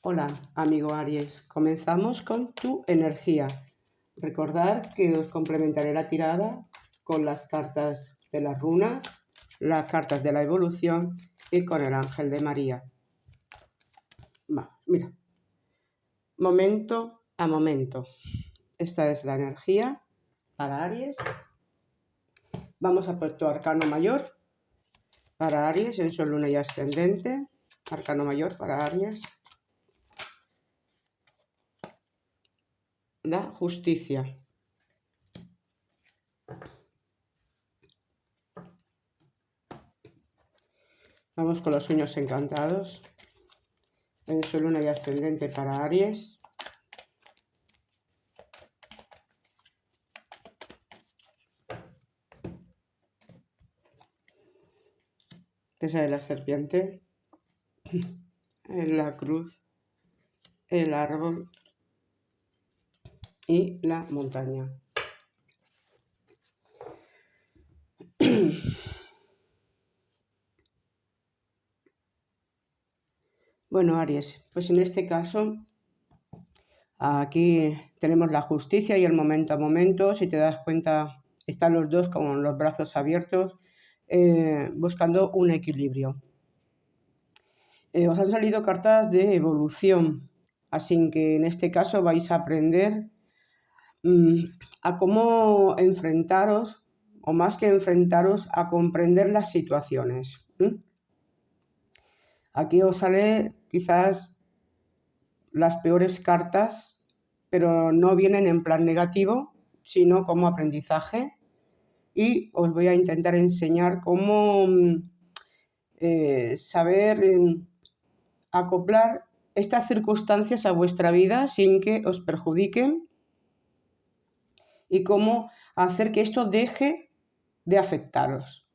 Hola, amigo Aries. Comenzamos con tu energía. Recordar que os complementaré la tirada con las cartas de las runas, las cartas de la evolución y con el ángel de María. Mira, momento a momento. Esta es la energía para Aries. Vamos a por tu arcano mayor para Aries en Sol, Luna y Ascendente. Arcano mayor para Aries. La justicia. Vamos con los sueños encantados. En Sol, Luna y Ascendente para Aries. Te sale la serpiente, la cruz, el árbol y la montaña. Bueno, Aries, pues en este caso, aquí tenemos la justicia y el momento a momento. Si te das cuenta, están los dos con los brazos abiertos, buscando un equilibrio. Os han salido cartas de evolución, así que en este caso vais a aprender a cómo enfrentaros, o más que enfrentaros, a comprender las situaciones. Aquí os sale quizás las peores cartas, pero no vienen en plan negativo, sino como aprendizaje. Y os voy a intentar enseñar cómo saber acoplar estas circunstancias a vuestra vida sin que os perjudiquen y cómo hacer que esto deje de afectaros.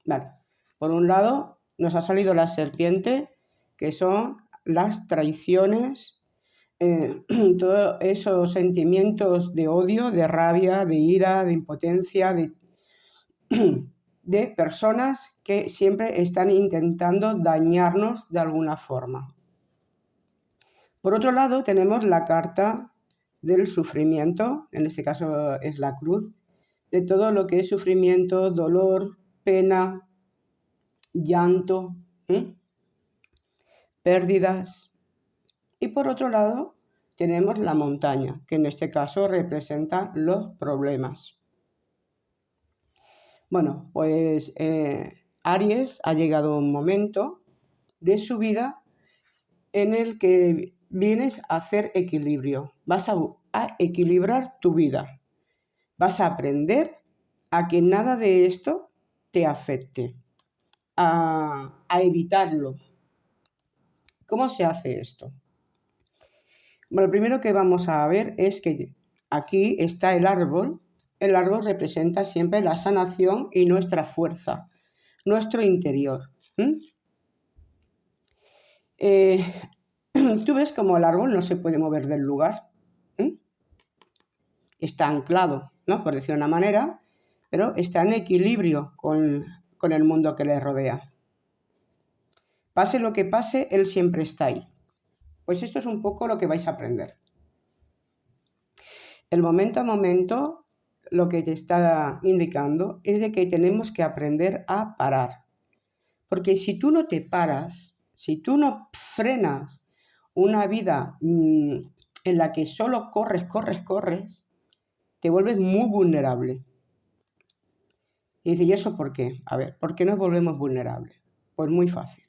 Vale. Por un lado, nos ha salido la serpiente, que son las traiciones, todos esos sentimientos de odio, de rabia, de ira, de impotencia, de personas que siempre están intentando dañarnos de alguna forma. Por otro lado, tenemos la carta del sufrimiento, en este caso es la cruz, de todo lo que es sufrimiento, dolor, pena, llanto, pérdidas. Y por otro lado, tenemos la montaña, que en este caso representa los problemas. Bueno, pues Aries ha llegado un momento de su vida en el que vienes a hacer equilibrio. Vas a equilibrar tu vida. Vas a aprender a que nada de esto te afecte, a evitarlo. ¿Cómo se hace esto? Bueno, lo primero que vamos a ver es que aquí está el árbol. El árbol representa siempre la sanación y nuestra fuerza, nuestro interior. Tú ves como el árbol no se puede mover del lugar. Está anclado, ¿no? Por decir una manera, pero está en equilibrio con el mundo que le rodea. Pase lo que pase, él siempre está ahí. Pues esto es un poco lo que vais a aprender. El momento a momento, lo que te está indicando es de que tenemos que aprender a parar. Porque si tú no te paras, si tú no frenas una vida en la que solo corres, te vuelves muy vulnerable. Y dice, ¿y eso por qué? A ver, ¿por qué nos volvemos vulnerables? Pues muy fácil.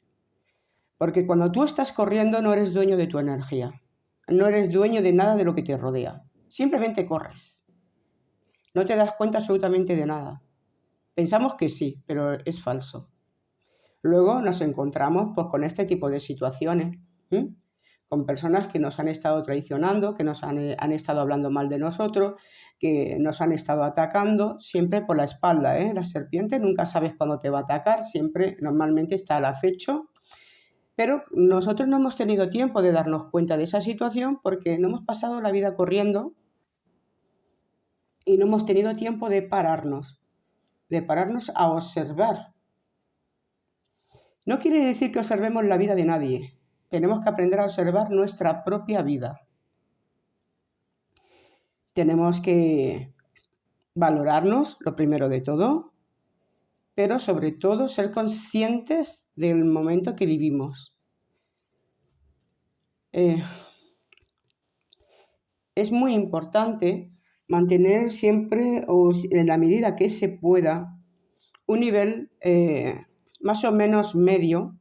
Porque cuando tú estás corriendo no eres dueño de tu energía. No eres dueño de nada de lo que te rodea. Simplemente corres. No te das cuenta absolutamente de nada. Pensamos que sí, pero es falso. Luego nos encontramos pues, con este tipo de situaciones, con personas que nos han estado traicionando, que nos han estado hablando mal de nosotros, que nos han estado atacando, siempre por la espalda. La serpiente nunca sabes cuándo te va a atacar, siempre normalmente está al acecho, pero nosotros no hemos tenido tiempo de darnos cuenta de esa situación porque no hemos pasado la vida corriendo y no hemos tenido tiempo de pararnos a observar. No quiere decir que observemos la vida de nadie, tenemos que aprender a observar nuestra propia vida. Tenemos que valorarnos, lo primero de todo, pero sobre todo ser conscientes del momento que vivimos. Es muy importante mantener siempre, o en la medida que se pueda, un nivel más o menos medio,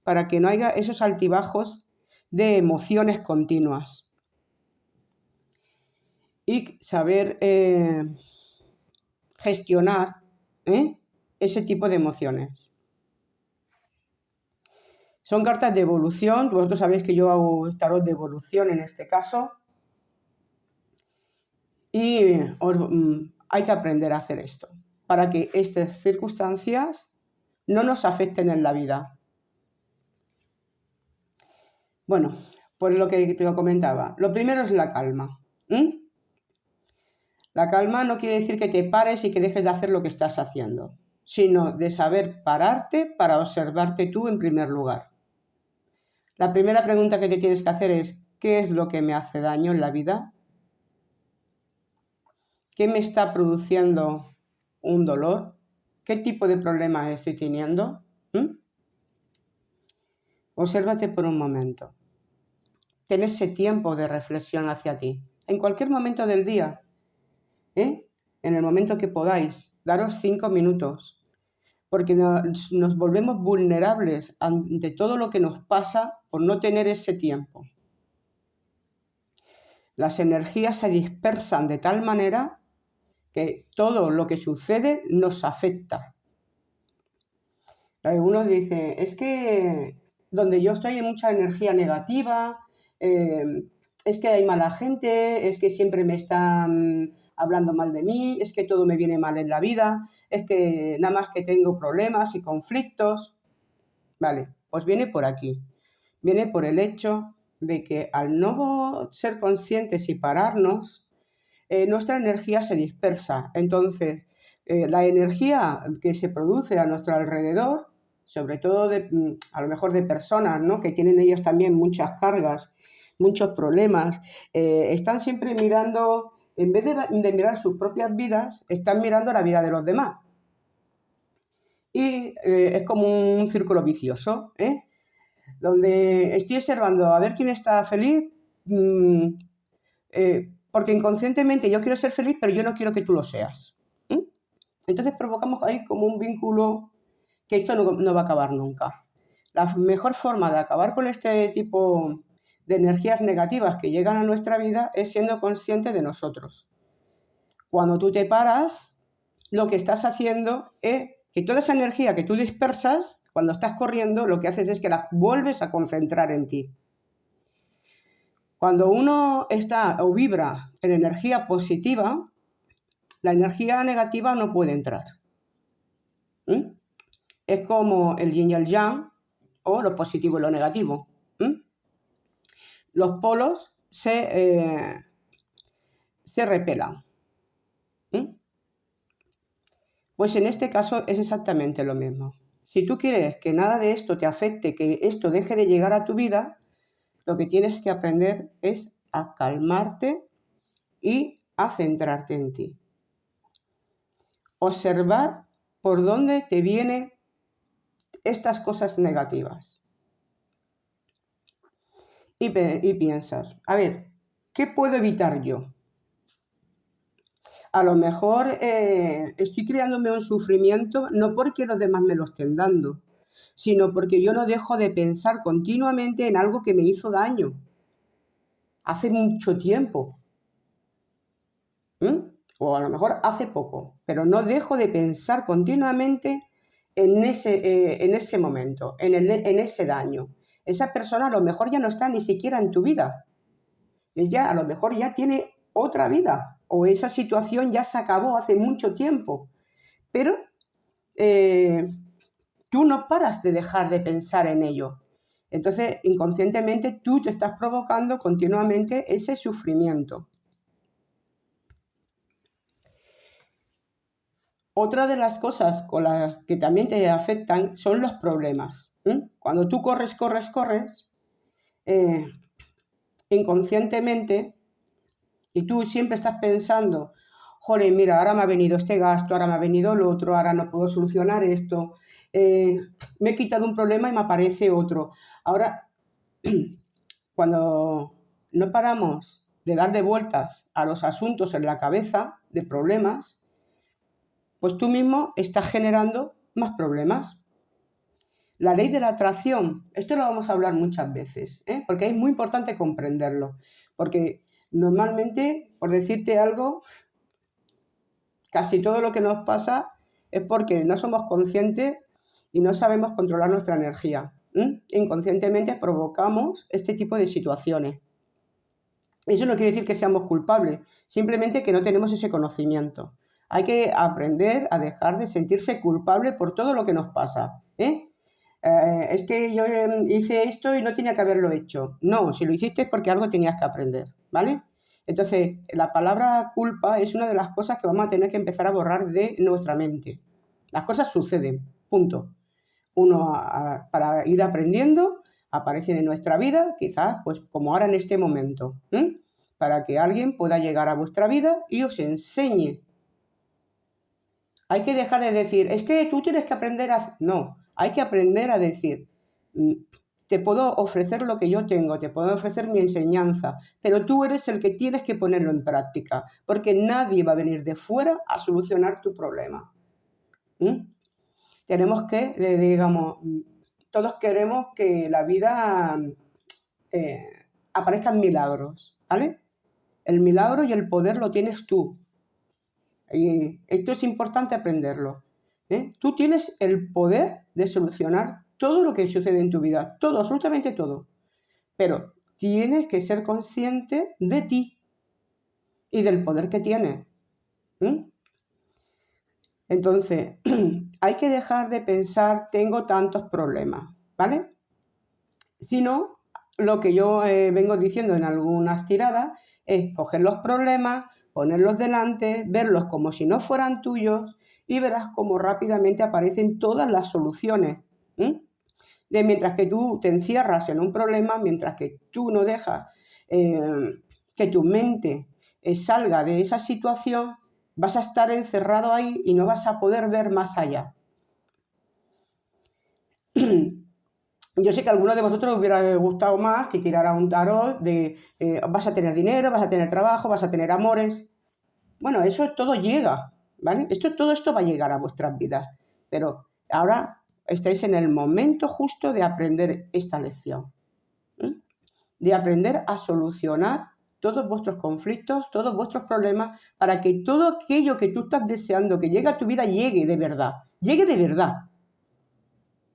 para que no haya esos altibajos de emociones continuas. Y saber gestionar ese tipo de emociones. Son cartas de evolución. Vosotros sabéis que yo hago tarot de evolución en este caso. Y hay que aprender a hacer esto para que estas circunstancias no nos afecten en la vida. Bueno, pues lo que te comentaba. Lo primero es la calma. La calma no quiere decir que te pares y que dejes de hacer lo que estás haciendo, sino de saber pararte para observarte tú en primer lugar. La primera pregunta que te tienes que hacer es: ¿qué es lo que me hace daño en la vida? ¿Qué me está produciendo un dolor? ¿Qué tipo de problema estoy teniendo? Obsérvate por un momento. Ten ese tiempo de reflexión hacia ti. En cualquier momento del día, en el momento que podáis, daros 5 minutos, porque nos volvemos vulnerables ante todo lo que nos pasa por no tener ese tiempo. Las energías se dispersan de tal manera que todo lo que sucede nos afecta. Algunos dicen, es que donde yo estoy hay mucha energía negativa, es que hay mala gente, es que siempre me están hablando mal de mí, es que todo me viene mal en la vida, es que nada más que tengo problemas y conflictos. Vale, pues viene por aquí. Viene por el hecho de que al no ser conscientes y pararnos, nuestra energía se dispersa. Entonces, la energía que se produce a nuestro alrededor, sobre todo a lo mejor de personas, ¿no?, que tienen ellos también muchas cargas, muchos problemas, están siempre mirando, en vez de mirar sus propias vidas, están mirando la vida de los demás. Y es como un círculo vicioso, donde estoy observando a ver quién está feliz, porque inconscientemente yo quiero ser feliz, pero yo no quiero que tú lo seas. Entonces provocamos ahí como un vínculo que esto no va a acabar nunca. La mejor forma de acabar con este tipo de energías negativas que llegan a nuestra vida es siendo consciente de nosotros. Cuando tú te paras, lo que estás haciendo es que toda esa energía que tú dispersas, cuando estás corriendo, lo que haces es que la vuelves a concentrar en ti. Cuando uno está o vibra en energía positiva, la energía negativa no puede entrar. Es como el yin y el yang, o lo positivo y lo negativo. Los polos se repelan. Pues en este caso es exactamente lo mismo. Si tú quieres que nada de esto te afecte, que esto deje de llegar a tu vida, lo que tienes que aprender es a calmarte y a centrarte en ti. Observar por dónde te vienen estas cosas negativas. Y piensas, a ver, ¿qué puedo evitar yo? A lo mejor estoy creándome un sufrimiento no porque los demás me lo estén dando, sino porque yo no dejo de pensar continuamente en algo que me hizo daño hace mucho tiempo. O a lo mejor hace poco, pero no dejo de pensar continuamente en ese momento, en ese daño. Esa persona a lo mejor ya no está ni siquiera en tu vida. Ella a lo mejor ya tiene otra vida, o esa situación ya se acabó hace mucho tiempo. Pero tú no paras de dejar de pensar en ello. Entonces, inconscientemente, tú te estás provocando continuamente ese sufrimiento. Otra de las cosas con las que también te afectan son los problemas. Cuando tú corres, inconscientemente, y tú siempre estás pensando, joder, mira, ahora me ha venido este gasto, ahora me ha venido el otro, ahora no puedo solucionar esto, me he quitado un problema y me aparece otro. Ahora, cuando no paramos de darle vueltas a los asuntos en la cabeza de problemas, pues tú mismo estás generando más problemas. La ley de la atracción, esto lo vamos a hablar muchas veces, porque es muy importante comprenderlo, porque normalmente, por decirte algo, casi todo lo que nos pasa es porque no somos conscientes y no sabemos controlar nuestra energía. Inconscientemente provocamos este tipo de situaciones. Eso no quiere decir que seamos culpables, simplemente que no tenemos ese conocimiento. Hay que aprender a dejar de sentirse culpable por todo lo que nos pasa. Es que yo hice esto y no tenía que haberlo hecho. No, si lo hiciste es porque algo tenías que aprender, ¿vale? Entonces, la palabra culpa es una de las cosas que vamos a tener que empezar a borrar de nuestra mente. Las cosas suceden, punto. Uno, para ir aprendiendo, aparecen en nuestra vida, quizás, pues como ahora en este momento, para que alguien pueda llegar a vuestra vida y os enseñe. Hay que dejar de decir, es que tú tienes que aprender a... No, hay que aprender a decir, te puedo ofrecer lo que yo tengo, te puedo ofrecer mi enseñanza, pero tú eres el que tienes que ponerlo en práctica, porque nadie va a venir de fuera a solucionar tu problema. Tenemos que, digamos, todos queremos que la vida aparezcan milagros, ¿vale? El milagro y el poder lo tienes tú. Y esto es importante aprenderlo. Tú tienes el poder de solucionar todo lo que sucede en tu vida, todo, absolutamente todo. Pero tienes que ser consciente de ti y del poder que tienes. Entonces, hay que dejar de pensar, tengo tantos problemas, ¿vale? Sino, lo que yo vengo diciendo en algunas tiradas es coger los problemas, ponerlos delante, verlos como si no fueran tuyos y verás cómo rápidamente aparecen todas las soluciones. Mientras que tú te encierras en un problema, mientras que tú no dejas que tu mente salga de esa situación, vas a estar encerrado ahí y no vas a poder ver más allá. Yo sé que a algunos de vosotros os hubiera gustado más que tirara un tarot de vas a tener dinero, vas a tener trabajo, vas a tener amores. Bueno, eso todo llega, ¿vale? Todo esto va a llegar a vuestras vidas. Pero ahora estáis en el momento justo de aprender esta lección. De aprender a solucionar todos vuestros conflictos, todos vuestros problemas, para que todo aquello que tú estás deseando que llegue a tu vida llegue de verdad. Llegue de verdad.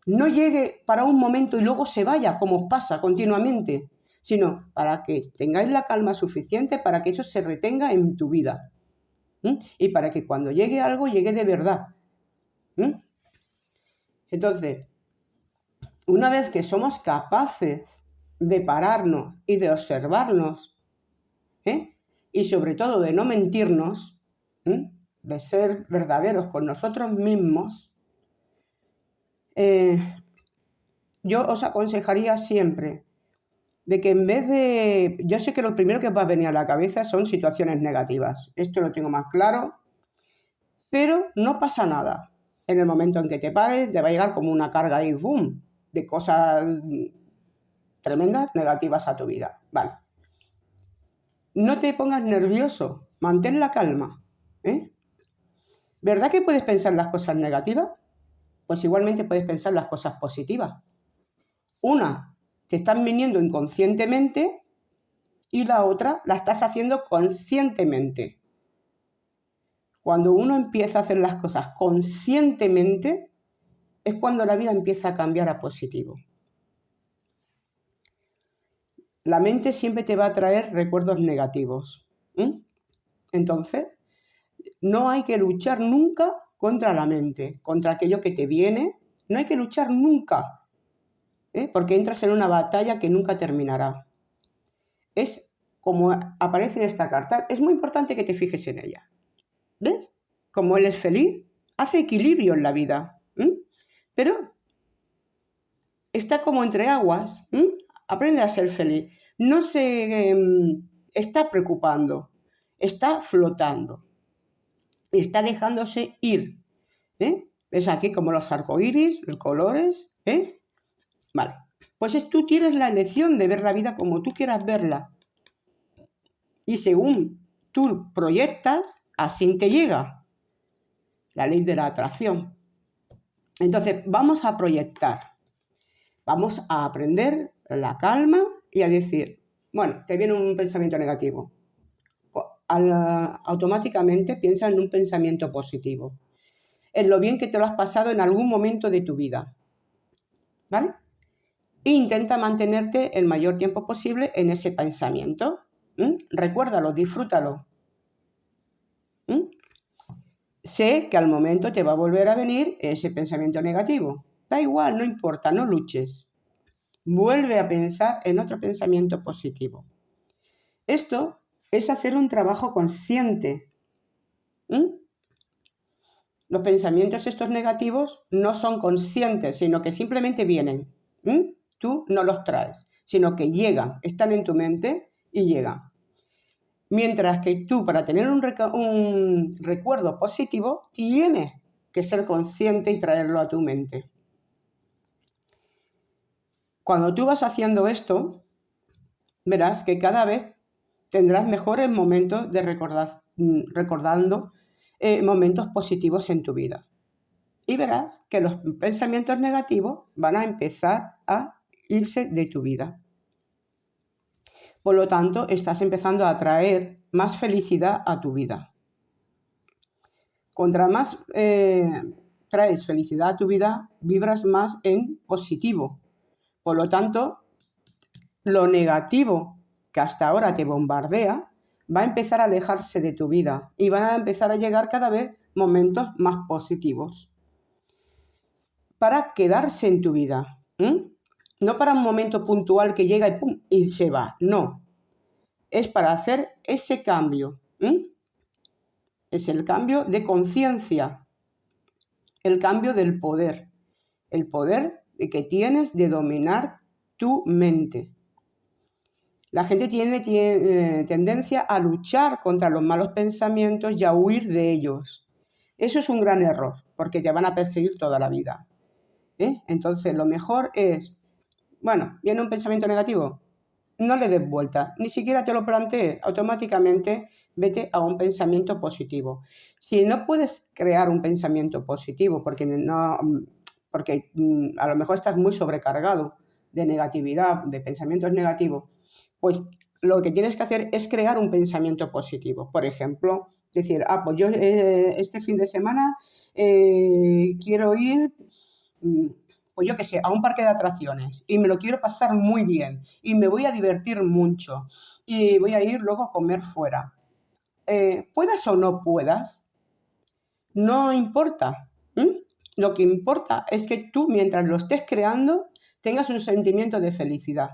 No llegue para un momento y luego se vaya, como os pasa continuamente, sino para que tengáis la calma suficiente para que eso se retenga en tu vida. Y para que cuando llegue algo, llegue de verdad. Entonces, una vez que somos capaces de pararnos y de observarnos, y sobre todo de no mentirnos, de ser verdaderos con nosotros mismos, yo os aconsejaría siempre de que en vez de... Yo sé que lo primero que os va a venir a la cabeza son situaciones negativas, esto lo tengo más claro, pero no pasa nada. En el momento en que te pares, te va a llegar como una carga ahí, ¡boom!, de cosas tremendas, negativas a tu vida. Vale. No te pongas nervioso, mantén la calma. ¿Verdad que puedes pensar las cosas negativas? Pues igualmente puedes pensar las cosas positivas. Una, te están viniendo inconscientemente y la otra la estás haciendo conscientemente. Cuando uno empieza a hacer las cosas conscientemente, es cuando la vida empieza a cambiar a positivo. La mente siempre te va a traer recuerdos negativos. Entonces, no hay que luchar nunca contra la mente, contra aquello que te viene. No hay que luchar nunca, porque entras en una batalla que nunca terminará. Es como aparece en esta carta. Es muy importante que te fijes en ella. ¿Ves? Como él es feliz, hace equilibrio en la vida. Pero está como entre aguas. aprende a ser feliz. No se está preocupando, está flotando, está dejándose ir. ¿Ves aquí como los arcoíris, los colores? Vale, pues tú tienes la elección de ver la vida como tú quieras verla. Y según tú proyectas, así te llega. La ley de la atracción. Entonces, vamos a proyectar. Vamos a aprender la calma y a decir, bueno, te viene un pensamiento negativo. Automáticamente piensa en un pensamiento positivo. En lo bien que te lo has pasado en algún momento de tu vida. ¿Vale? E intenta mantenerte el mayor tiempo posible en ese pensamiento. Recuérdalo, disfrútalo. Sé que al momento te va a volver a venir ese pensamiento negativo. Da igual, no importa, no luches. Vuelve a pensar en otro pensamiento positivo. Esto es hacer un trabajo consciente. Los pensamientos estos negativos no son conscientes, sino que simplemente vienen. Tú no los traes, sino que llegan, están en tu mente y llegan. Mientras que tú, para tener un recuerdo positivo, tienes que ser consciente y traerlo a tu mente. Cuando tú vas haciendo esto, verás que cada vez tendrás mejores momentos de recordando momentos positivos en tu vida. Y verás que los pensamientos negativos van a empezar a irse de tu vida. Por lo tanto, estás empezando a atraer más felicidad a tu vida. Contra más traes felicidad a tu vida, vibras más en positivo. Por lo tanto, lo negativo que hasta ahora te bombardea va a empezar a alejarse de tu vida y van a empezar a llegar cada vez momentos más positivos para quedarse en tu vida. No para un momento puntual que llega y ¡pum! Y se va. No. Es para hacer ese cambio. Es el cambio de conciencia. El cambio del poder. El poder que tienes de dominar tu mente. La gente tiene tendencia a luchar contra los malos pensamientos y a huir de ellos. Eso es un gran error, porque te van a perseguir toda la vida. Entonces, lo mejor es, bueno, viene un pensamiento negativo, no le des vuelta, ni siquiera te lo plantees, automáticamente vete a un pensamiento positivo. Si no puedes crear un pensamiento positivo porque a lo mejor estás muy sobrecargado de negatividad, de pensamientos negativos, pues lo que tienes que hacer es crear un pensamiento positivo. Por ejemplo, decir, pues yo este fin de semana quiero ir, pues yo qué sé, a un parque de atracciones y me lo quiero pasar muy bien y me voy a divertir mucho y voy a ir luego a comer fuera. Puedas o no puedas, no importa. Lo que importa es que tú, mientras lo estés creando, tengas un sentimiento de felicidad.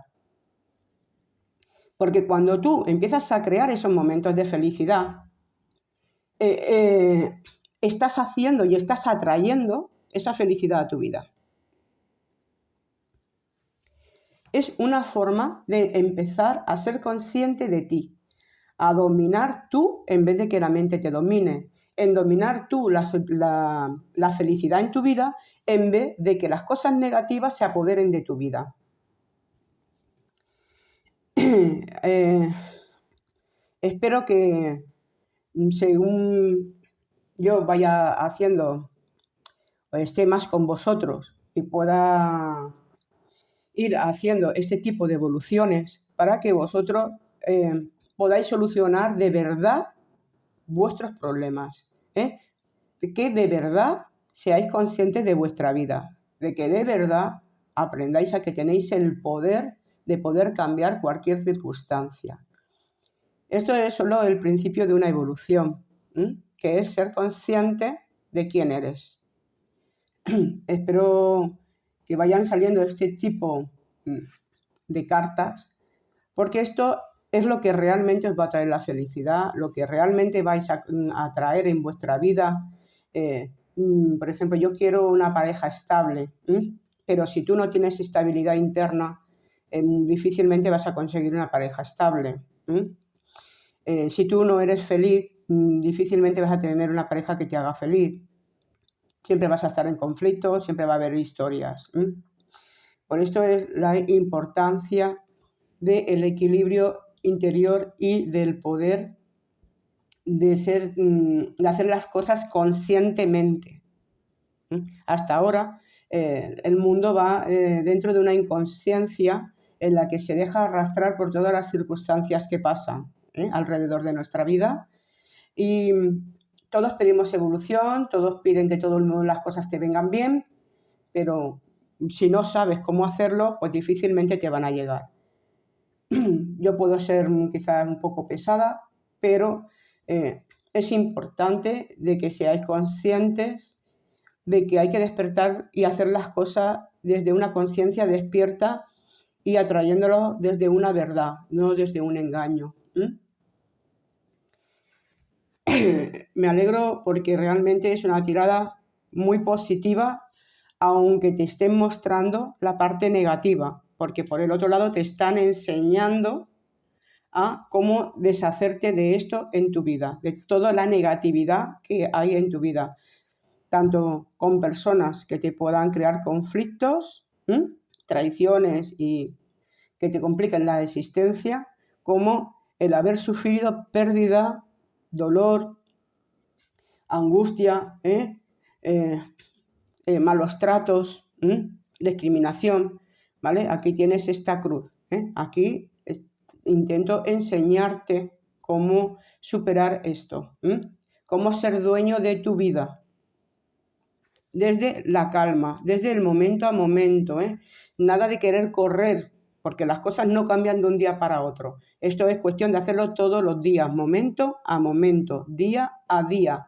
Porque cuando tú empiezas a crear esos momentos de felicidad, estás haciendo y estás atrayendo esa felicidad a tu vida. Es una forma de empezar a ser consciente de ti, a dominar tú en vez de que la mente te domine, en dominar tú la felicidad en tu vida en vez de que las cosas negativas se apoderen de tu vida. Espero que según yo vaya haciendo o esté más con vosotros y pueda ir haciendo este tipo de evoluciones para que vosotros podáis solucionar de verdad vuestros problemas, de que de verdad seáis conscientes de vuestra vida, de que de verdad aprendáis a que tenéis el poder de poder cambiar cualquier circunstancia. Esto es solo el principio de una evolución, que es ser consciente de quién eres. Espero que vayan saliendo este tipo de cartas, porque esto es lo que realmente os va a traer la felicidad, lo que realmente vais a traer en vuestra vida. Por ejemplo, yo quiero una pareja estable, pero si tú no tienes estabilidad interna, difícilmente vas a conseguir una pareja estable. Si tú no eres feliz, difícilmente vas a tener una pareja que te haga feliz. Siempre vas a estar en conflicto, siempre va a haber historias. Por esto es la importancia del equilibrio interior y del poder de hacer las cosas conscientemente. Hasta ahora el mundo va dentro de una inconsciencia en la que se deja arrastrar por todas las circunstancias que pasan alrededor de nuestra vida, y todos pedimos evolución, todos piden que todo el mundo las cosas te vengan bien, pero si no sabes cómo hacerlo, pues difícilmente te van a llegar. Yo puedo ser quizás un poco pesada, pero es importante de que seáis conscientes de que hay que despertar y hacer las cosas desde una conciencia despierta y atrayéndolo desde una verdad, no desde un engaño. Me alegro porque realmente es una tirada muy positiva, aunque te estén mostrando la parte negativa, porque por el otro lado te están enseñando a cómo deshacerte de esto en tu vida, de toda la negatividad que hay en tu vida, tanto con personas que te puedan crear conflictos, traiciones y que te compliquen la existencia, como el haber sufrido pérdida, dolor, angustia, malos tratos, discriminación, ¿vale? Aquí tienes esta cruz, aquí intento enseñarte cómo superar esto, cómo ser dueño de tu vida, desde la calma, desde el momento a momento, nada de querer correr, porque las cosas no cambian de un día para otro. Esto es cuestión de hacerlo todos los días, momento a momento, día a día.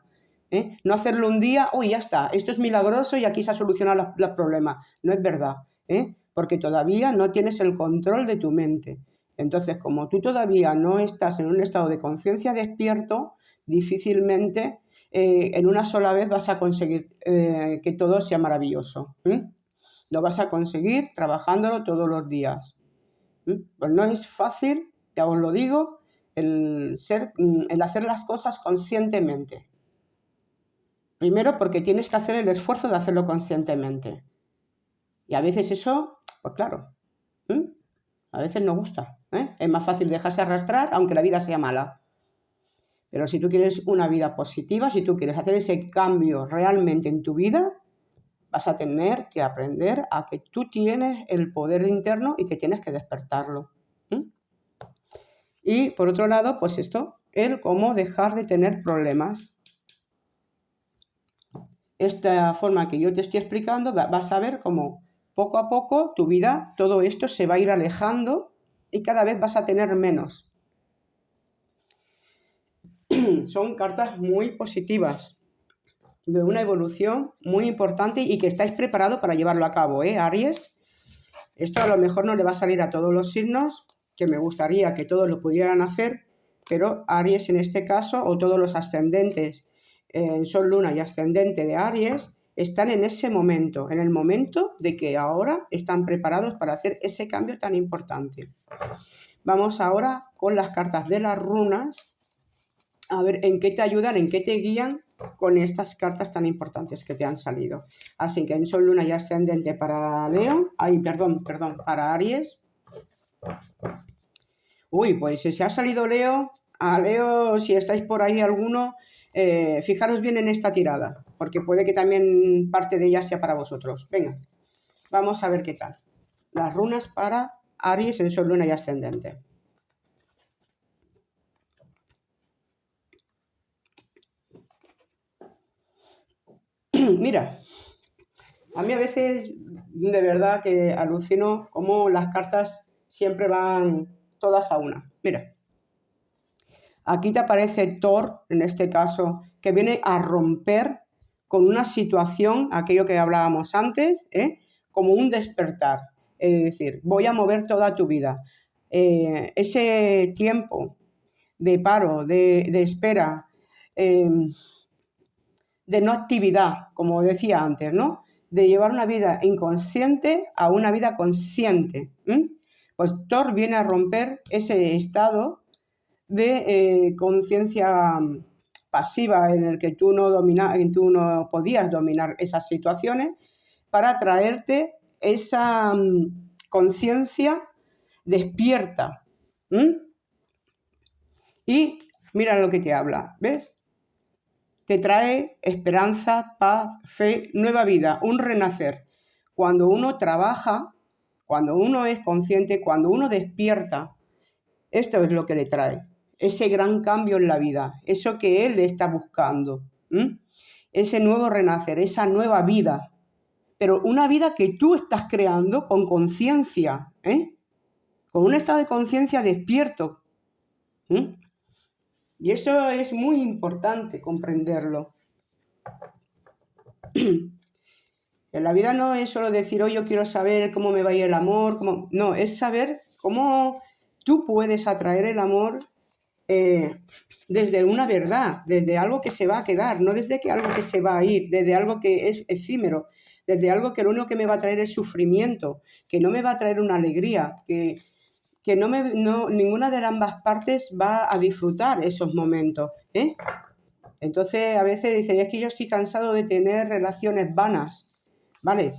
No hacerlo un día, uy, ya está, esto es milagroso y aquí se ha solucionado los problemas. No es verdad, porque todavía no tienes el control de tu mente. Entonces, como tú todavía no estás en un estado de conciencia despierto, difícilmente en una sola vez vas a conseguir que todo sea maravilloso. Lo vas a conseguir trabajándolo todos los días. Pues no es fácil, ya os lo digo, el hacer las cosas conscientemente. Primero porque tienes que hacer el esfuerzo de hacerlo conscientemente. Y a veces eso, pues claro, a veces no gusta. Es más fácil dejarse arrastrar aunque la vida sea mala. Pero si tú quieres una vida positiva, si tú quieres hacer ese cambio realmente en tu vida, vas a tener que aprender a que tú tienes el poder interno y que tienes que despertarlo. Y por otro lado, pues esto, el cómo dejar de tener problemas. Esta forma que yo te estoy explicando, vas a ver cómo poco a poco tu vida, todo esto se va a ir alejando y cada vez vas a tener menos. Son cartas muy positivas, de una evolución muy importante y que estáis preparados para llevarlo a cabo, Aries. Esto a lo mejor no le va a salir a todos los signos, que me gustaría que todos lo pudieran hacer, pero Aries en este caso, o todos los ascendentes, Sol, Luna y ascendente de Aries, están en ese momento, en el momento de que ahora están preparados para hacer ese cambio tan importante. Vamos ahora con las cartas de las runas, a ver en qué te ayudan, en qué te guían con estas cartas tan importantes que te han salido. Así que en Sol, Luna y ascendente para Leo, para Aries. Uy, pues si ha salido Leo, a Leo, si estáis por ahí alguno, fijaros bien en esta tirada, porque puede que también parte de ella sea para vosotros. Venga, vamos a ver qué tal. Las runas para Aries en Sol, Luna y ascendente. Mira, a mí a veces de verdad que alucino cómo las cartas siempre van todas a una. Mira, aquí te aparece Thor, en este caso, que viene a romper con una situación, aquello que hablábamos antes, como un despertar. Es decir, voy a mover toda tu vida. Ese tiempo de paro, de espera, de no actividad, como decía antes, ¿no? De llevar una vida inconsciente a una vida consciente. Pues Thor viene a romper ese estado de conciencia pasiva en el que tú no podías dominar esas situaciones, para traerte esa conciencia despierta. Y mira lo que te habla, ¿ves? Te trae esperanza, paz, fe, nueva vida, un renacer. Cuando uno trabaja, cuando uno es consciente, cuando uno despierta, esto es lo que le trae, ese gran cambio en la vida, eso que él está buscando, ese nuevo renacer, esa nueva vida, pero una vida que tú estás creando con conciencia, con un estado de conciencia despierto. Y eso es muy importante comprenderlo. En la vida no es solo decir, yo quiero saber cómo me va a ir el amor, no, es saber cómo tú puedes atraer el amor desde una verdad, desde algo que se va a quedar, no desde algo que se va a ir, desde algo que es efímero, desde algo que lo único que me va a traer es sufrimiento, que no me va a traer una alegría, que ninguna de ambas partes va a disfrutar esos momentos. Entonces a veces dicen, es que yo estoy cansado de tener relaciones vanas, ¿vale?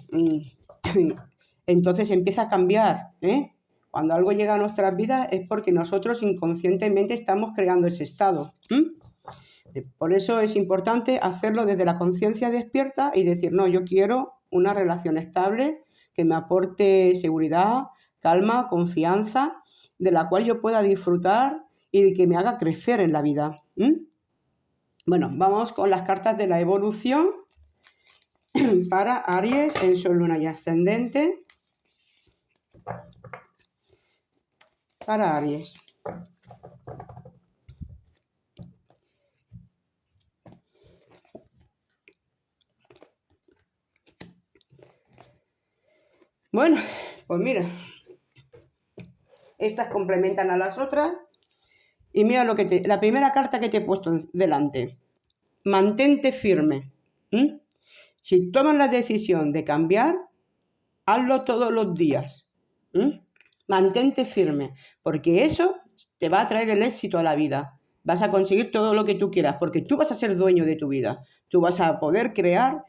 Entonces empieza a cambiar, Cuando algo llega a nuestras vidas es porque nosotros inconscientemente estamos creando ese estado. Por eso es importante hacerlo desde la conciencia despierta y decir, no, yo quiero una relación estable que me aporte seguridad, calma, confianza, de la cual yo pueda disfrutar y que me haga crecer en la vida. Bueno, vamos con las cartas de la evolución para Aries en Sol, Luna y Ascendente. Para Aries. Bueno, pues mira, estas complementan a las otras y mira la primera carta que te he puesto delante. Mantente firme. Si tomas la decisión de cambiar, hazlo todos los días. Mantente firme, porque eso te va a traer el éxito a la vida. Vas a conseguir todo lo que tú quieras, porque tú vas a ser dueño de tu vida. Tú vas a poder crear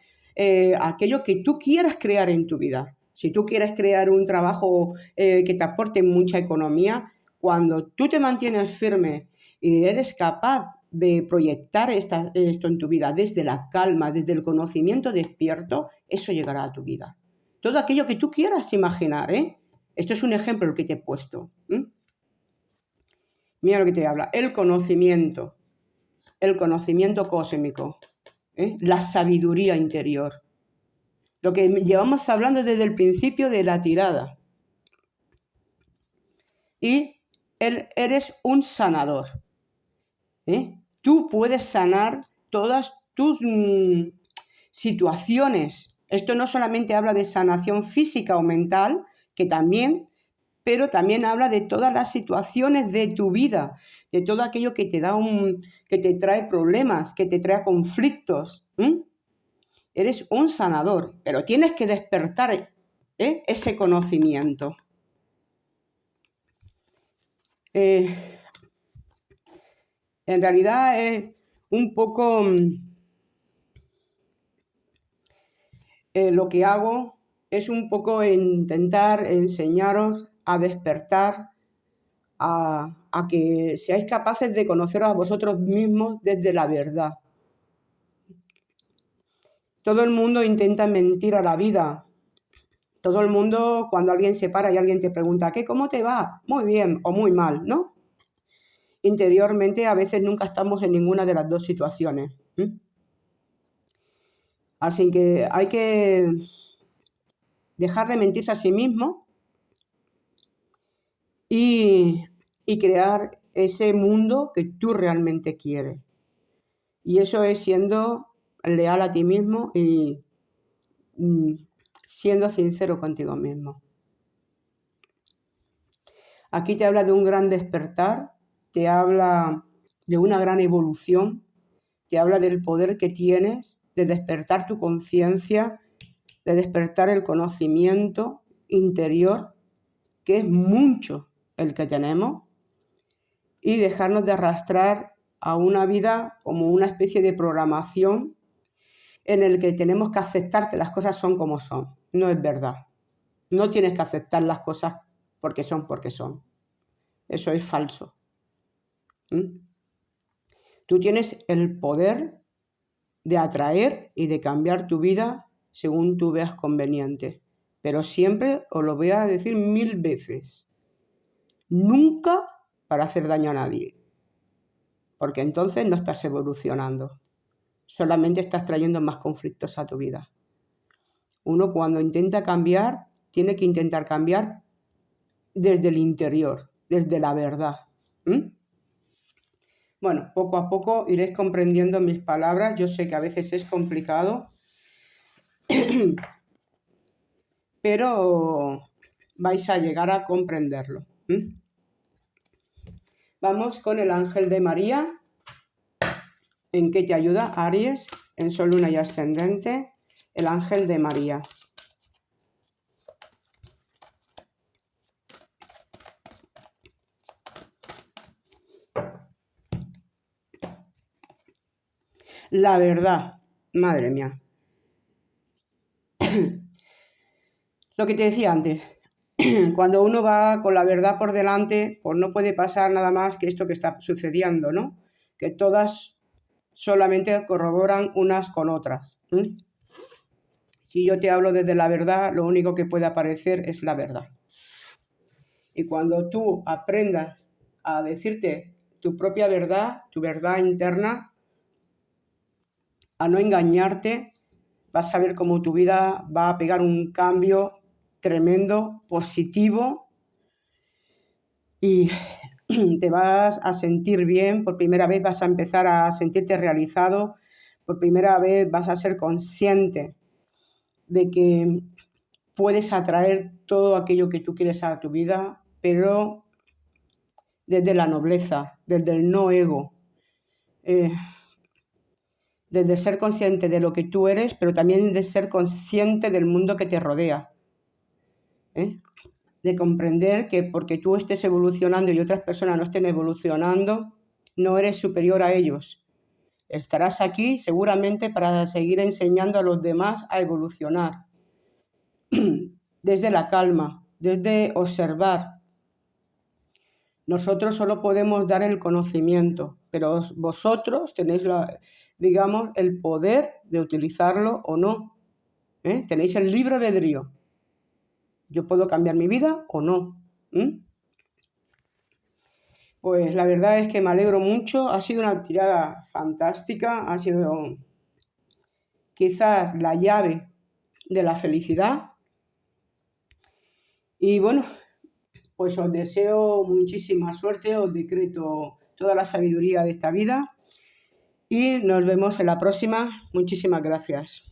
aquello que tú quieras crear en tu vida. Si tú quieres crear un trabajo que te aporte mucha economía, cuando tú te mantienes firme y eres capaz de proyectar esto en tu vida desde la calma, desde el conocimiento despierto, eso llegará a tu vida. Todo aquello que tú quieras imaginar, Esto es un ejemplo el que te he puesto. Mira lo que te habla. El conocimiento cósmico, la sabiduría interior. Lo que llevamos hablando desde el principio de la tirada. Y eres un sanador. Tú puedes sanar todas tus situaciones. Esto no solamente habla de sanación física o mental, que también, pero también habla de todas las situaciones de tu vida, de todo aquello que te que te trae problemas, que te trae conflictos. Eres un sanador, pero tienes que despertar ese conocimiento. En realidad es un poco lo que hago es un poco intentar enseñaros a despertar, a que seáis capaces de conoceros a vosotros mismos desde la verdad. Todo el mundo intenta mentir a la vida. Todo el mundo, cuando alguien se para y alguien te pregunta, ¿cómo te va? Muy bien o muy mal, ¿no? Interiormente a veces nunca estamos en ninguna de las dos situaciones. Así que hay que dejar de mentirse a sí mismo y crear ese mundo que tú realmente quieres. Y eso es siendo leal a ti mismo y siendo sincero contigo mismo. Aquí te habla de un gran despertar, te habla de una gran evolución, te habla del poder que tienes de despertar tu conciencia, de despertar el conocimiento interior que es mucho el que tenemos, y dejarnos de arrastrar a una vida como una especie de programación en el que tenemos que aceptar que las cosas son como son. No es verdad. No tienes que aceptar las cosas porque son. Eso es falso. ¿Mm? Tú tienes el poder de atraer y de cambiar tu vida según tú veas conveniente. Pero siempre os lo voy a decir 1000 veces. Nunca para hacer daño a nadie. Porque entonces no estás evolucionando. Solamente estás trayendo más conflictos a tu vida. Uno cuando intenta cambiar, tiene que intentar cambiar desde el interior, desde la verdad. ¿Mm? Bueno, poco a poco iréis comprendiendo mis palabras. Yo sé que a veces es complicado, pero vais a llegar a comprenderlo. ¿Mm? Vamos con el ángel de María. ¿En qué te ayuda, Aries? En Sol, Luna y Ascendente. El ángel de María. La verdad, madre mía. Lo que te decía antes, cuando uno va con la verdad por delante, pues no puede pasar nada más que esto que está sucediendo, ¿no? Que todas solamente corroboran unas con otras. Si yo te hablo desde la verdad, lo único que puede aparecer es la verdad. Y cuando tú aprendas a decirte tu propia verdad, tu verdad interna, a no engañarte, vas a ver cómo tu vida va a pegar un cambio tremendo, positivo, y te vas a sentir bien. Por primera vez vas a empezar a sentirte realizado, por primera vez vas a ser consciente de que puedes atraer todo aquello que tú quieres a tu vida, pero desde la nobleza, desde el no ego, desde ser consciente de lo que tú eres, pero también de ser consciente del mundo que te rodea. De comprender que porque tú estés evolucionando y otras personas no estén evolucionando, no eres superior a ellos. Estarás aquí seguramente para seguir enseñando a los demás a evolucionar. Desde la calma, desde observar. Nosotros solo podemos dar el conocimiento, pero vosotros tenéis, digamos, el poder de utilizarlo o no. Tenéis el libre albedrío. Yo puedo cambiar mi vida o no. Pues la verdad es que me alegro mucho. Ha sido una tirada fantástica. Ha sido quizás la llave de la felicidad. Y bueno, pues os deseo muchísima suerte. Os decreto toda la sabiduría de esta vida. Y nos vemos en la próxima. Muchísimas gracias.